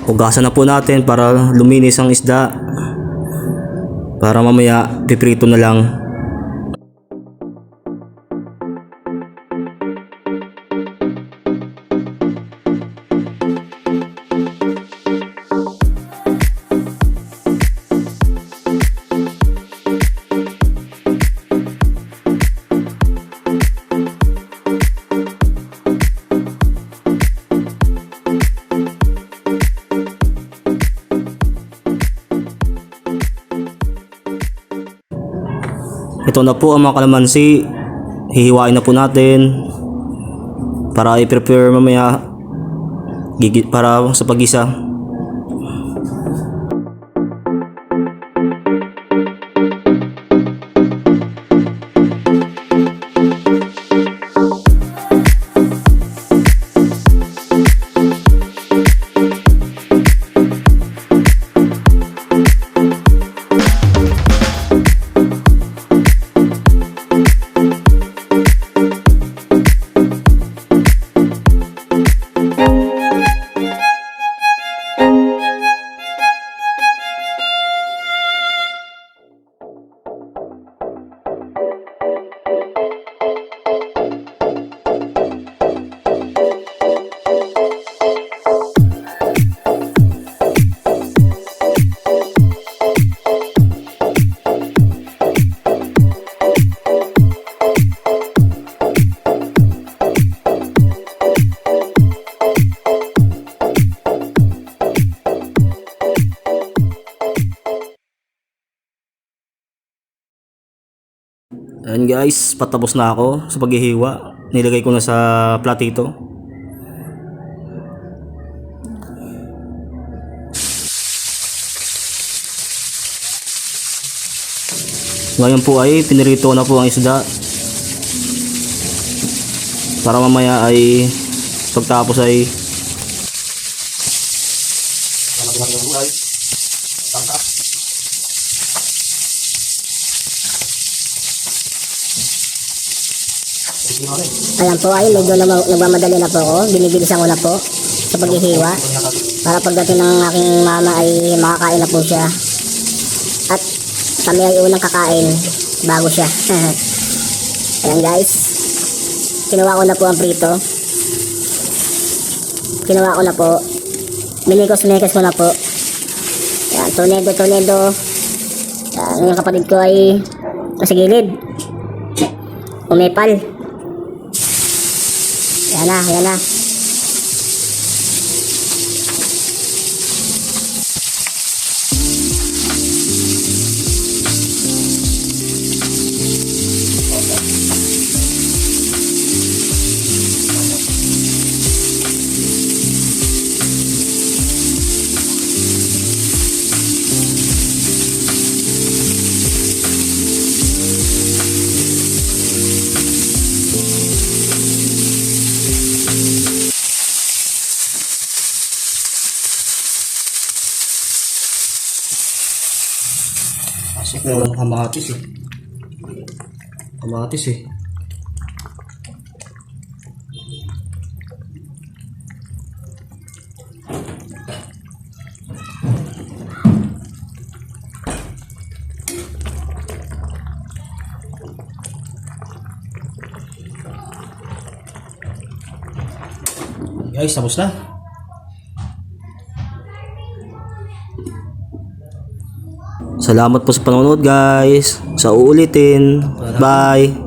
Hugasan na po natin para luminis ang isda. Para mamaya piprito na lang. Ito na po ang mga kalamansi. Hihiwain na po natin para i-prepare mamaya para sa pag-isa. Ayan guys, patapos na ako sa paghihiwa. Nilagay ko na sa platito. Ngayon po ay pinirito na po ang isda. Para mamaya ay pagtapos ay Ayan po ay medyo nagmamadali na po ako. Binibilisan ko na po sa paghihiwa para pagdating ng aking mama ay makakain na po siya. At kami ay unang kakain bago siya. Ayan guys, kinuha ko na po ang prito. Kinuha ko na po. Minikos ko na po. Ayan, tornado. Ayan, yung kapatid ko ay nasa gilid. Umepal. Yan na. pasok na walang kamatis eh. Kamatis eh. Guys, tapos na. Salamat po sa panonood guys. Sa uulitin. Bye.